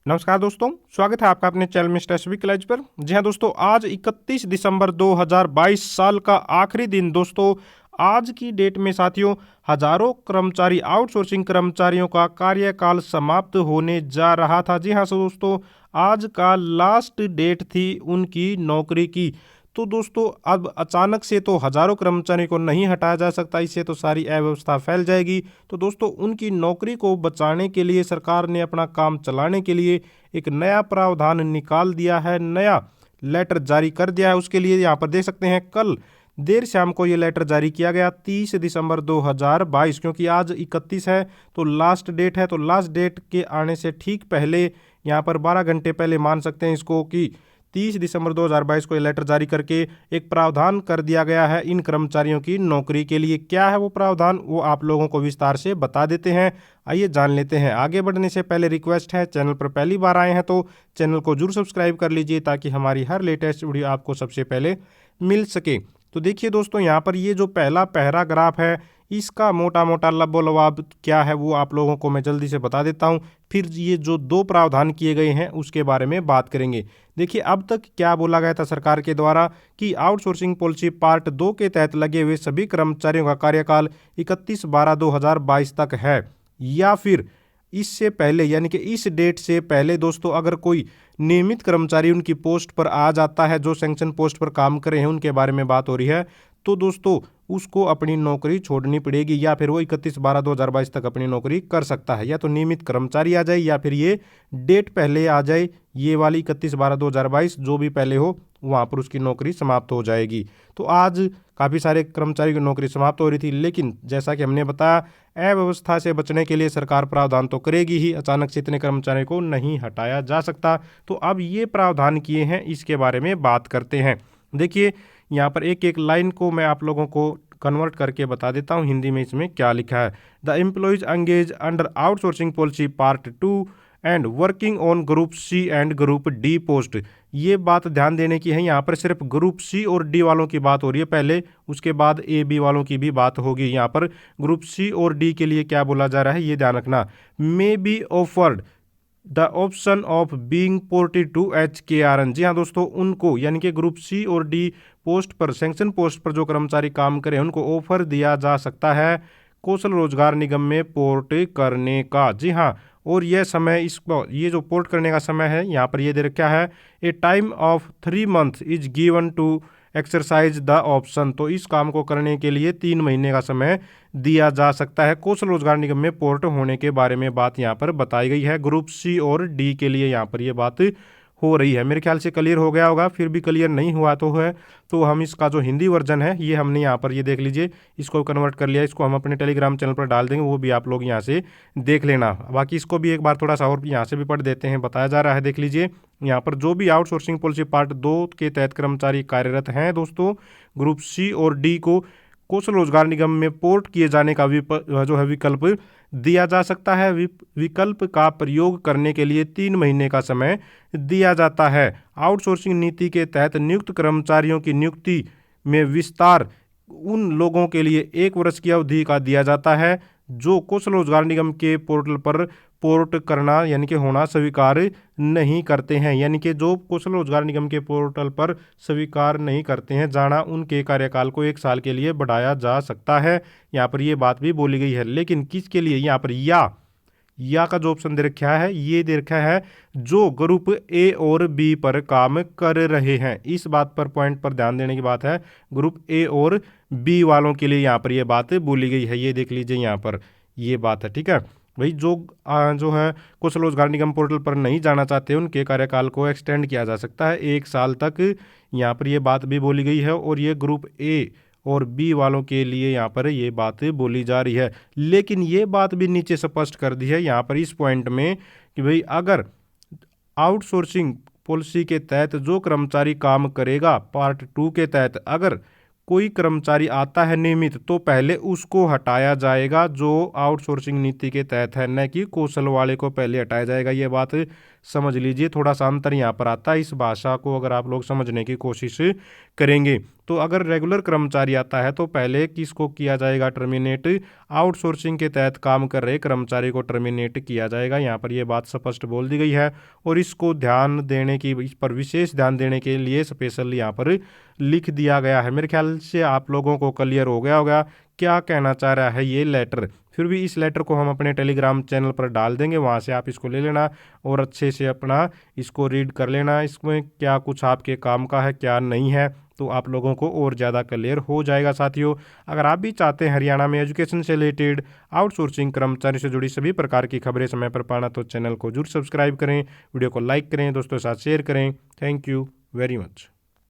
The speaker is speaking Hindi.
नमस्कार दोस्तों, स्वागत है आपका अपने चैनल मिस्टर एसबी कॉलेज पर। जी हाँ दोस्तों, आज 31 दिसंबर 2022 साल का आखिरी दिन। दोस्तों आज की डेट में साथियों हजारों कर्मचारी, आउटसोर्सिंग कर्मचारियों का कार्यकाल समाप्त होने जा रहा था। जी हाँ दोस्तों, आज का लास्ट डेट थी उनकी नौकरी की। तो दोस्तों अब अचानक से तो हजारों कर्मचारियों को नहीं हटाया जा सकता, इससे तो सारी अव्यवस्था फैल जाएगी। तो दोस्तों उनकी नौकरी को बचाने के लिए सरकार ने अपना काम चलाने के लिए एक नया प्रावधान निकाल दिया है, नया लेटर जारी कर दिया है। उसके लिए यहाँ पर देख सकते हैं कल देर शाम को ये लेटर जारी किया गया 30 दिसंबर 2022, क्योंकि आज 31 है तो लास्ट डेट है। तो लास्ट डेट के आने से ठीक पहले यहाँ पर 12 घंटे पहले मान सकते हैं इसको कि 30 दिसंबर 2022 को ये लेटर जारी करके एक प्रावधान कर दिया गया है इन कर्मचारियों की नौकरी के लिए। क्या है वो प्रावधान, वो आप लोगों को विस्तार से बता देते हैं। आइए जान लेते हैं। आगे बढ़ने से पहले रिक्वेस्ट है, चैनल पर पहली बार आए हैं तो चैनल को जरूर सब्सक्राइब कर लीजिए ताकि हमारी हर लेटेस्ट वीडियो आपको सबसे पहले मिल सके। तो देखिए दोस्तों, यहाँ पर ये जो पहला पैराग्राफ है इसका मोटा मोटा लबोलवाब क्या है वो आप लोगों को मैं जल्दी से बता देता हूँ। फिर ये जो दो प्रावधान किए गए हैं उसके बारे में बात करेंगे। देखिए अब तक क्या बोला गया था सरकार के द्वारा कि आउटसोर्सिंग पॉलिसी पार्ट 2 के तहत लगे हुए सभी कर्मचारियों का कार्यकाल 31/12/2022 तक है, या फिर इससे पहले यानी कि इस डेट से पहले दोस्तों अगर कोई नियमित कर्मचारी उनकी पोस्ट पर आ जाता है, जो सैंक्शन पोस्ट पर काम कर रहे हैं उनके बारे में बात हो रही है, तो दोस्तों उसको अपनी नौकरी छोड़नी पड़ेगी, या फिर वो 31/12/2022 तक अपनी नौकरी कर सकता है। या तो नियमित कर्मचारी आ जाए या फिर ये डेट पहले आ जाए, ये वाली 31/12/2022 जो भी पहले हो वहाँ पर उसकी नौकरी समाप्त हो जाएगी। तो आज काफ़ी सारे कर्मचारी की नौकरी समाप्त हो रही थी, लेकिन जैसा कि हमने बताया अव्यवस्था से बचने के लिए सरकार प्रावधान तो करेगी ही, अचानक से इतने कर्मचारियों को नहीं हटाया जा सकता। तो अब ये प्रावधान किए हैं, इसके बारे में बात करते हैं। देखिए यहाँ पर एक एक लाइन को मैं आप लोगों को कन्वर्ट करके बता देता हूँ हिंदी में इसमें क्या लिखा है। The employees engage under outsourcing policy part 2 and working on group C and group D post. ये बात ध्यान देने की है, यहाँ पर सिर्फ ग्रुप सी और डी वालों की बात हो रही है पहले, उसके बाद ए बी वालों की भी बात होगी। यहाँ पर ग्रुप सी और डी के लिए क्या बोला जा रहा है ये ध्यान रखना। May be offered the option of being ported to HKRN। जी हाँ दोस्तों, उनको यानी कि ग्रुप सी और डी पोस्ट पर, सैंक्शन पोस्ट पर जो कर्मचारी काम करें उनको ऑफर दिया जा सकता है कौशल रोजगार निगम में पोर्ट करने का। जी हाँ, और यह समय, इसको ये जो पोर्ट करने का समय है यहाँ पर ये दे रखा है, a time of 3 month is given to exercise the option. तो इस काम को करने के लिए 3 महीने का समय दिया जा सकता है। कौशल रोजगार निगम में पोर्ट होने के बारे में बात यहाँ पर बताई गई है। ग्रुप सी और डी के लिए यहाँ पर ये बात हो रही है। मेरे ख्याल से क्लियर हो गया होगा, फिर भी क्लियर नहीं हुआ तो है तो हम इसका जो हिंदी वर्जन है ये हमने यहाँ पर ये देख लीजिए, इसको कन्वर्ट कर लिया, इसको हम अपने टेलीग्राम चैनल पर डाल देंगे, वो भी आप लोग यहाँ से देख लेना। बाकी इसको भी एक बार थोड़ा सा और यहाँ से भी पढ़ देते हैं। बताया जा रहा है, देख लीजिए यहाँ पर, जो भी आउटसोर्सिंग पॉलिसी पार्ट 2 के तहत कर्मचारी कार्यरत हैं दोस्तों, ग्रुप सी और डी को कौशल रोजगार निगम में पोर्ट किए जाने का जो है विकल्प दिया जा सकता है। विकल्प का प्रयोग करने के लिए 3 महीने का समय दिया जाता है। आउटसोर्सिंग नीति के तहत नियुक्त कर्मचारियों की नियुक्ति में विस्तार उन लोगों के लिए 1 वर्ष की अवधि का दिया जाता है जो कौशल रोजगार निगम के पोर्टल पर पोर्ट करना यानी कि होना स्वीकार नहीं करते हैं, यानी कि जो कौशल रोजगार निगम के पोर्टल पर स्वीकार नहीं करते हैं जाना, उनके कार्यकाल को 1 साल के लिए बढ़ाया जा सकता है। यहाँ पर ये बात भी बोली गई है, लेकिन किसके लिए, यहाँ पर या का जो ऑप्शन दे रखा है ये दे रखा है जो ग्रुप ए और बी पर काम कर रहे हैं। इस बात पर पॉइंट पर ध्यान देने की बात है, ग्रुप ए और बी वालों के लिए यहाँ पर ये बात बोली गई है। ये देख लीजिए यहाँ पर ये बात है, ठीक है भाई। जो है कौशल रोजगार निगम पोर्टल पर नहीं जाना चाहते उनके कार्यकाल को एक्सटेंड किया जा सकता है 1 साल तक, यहाँ पर ये बात भी बोली गई है। और ये ग्रुप ए और बी वालों के लिए यहाँ पर ये बात बोली जा रही है। लेकिन ये बात भी नीचे स्पष्ट कर दी है यहाँ पर इस पॉइंट में कि भाई अगर आउटसोर्सिंग पॉलिसी के तहत जो कर्मचारी काम करेगा पार्ट 2 के तहत, अगर कोई कर्मचारी आता है नियमित तो पहले उसको हटाया जाएगा जो आउटसोर्सिंग नीति के तहत है, न कि कौशल वाले को पहले हटाया जाएगा। ये बात समझ लीजिए, थोड़ा सा अंतर यहाँ पर आता है। इस भाषा को अगर आप लोग समझने की कोशिश करेंगे तो अगर रेगुलर कर्मचारी आता है तो पहले किसको किया जाएगा टर्मिनेट, आउटसोर्सिंग के तहत काम कर रहे कर्मचारी को टर्मिनेट किया जाएगा। यहाँ पर यह बात स्पष्ट बोल दी गई है और इसको ध्यान देने की, इस पर विशेष ध्यान देने के लिए स्पेशल यहाँ पर लिख दिया गया है। मेरे ख्याल से आप लोगों को क्लियर हो गया होगा क्या कहना चाह रहा है ये लेटर। फिर भी इस लेटर को हम अपने टेलीग्राम चैनल पर डाल देंगे, वहाँ से आप इसको ले लेना और अच्छे से अपना इसको रीड कर लेना, इसमें क्या कुछ आपके काम का है क्या नहीं है, तो आप लोगों को और ज़्यादा क्लियर हो जाएगा। साथियों, अगर आप भी चाहते हैं हरियाणा में एजुकेशन से रिलेटेड आउटसोर्सिंग कर्मचारी से जुड़ी सभी प्रकार की खबरें समय पर पाना तो चैनल को जरूर सब्सक्राइब करें, वीडियो को लाइक करें, दोस्तों के साथ शेयर करें। Thank you very much.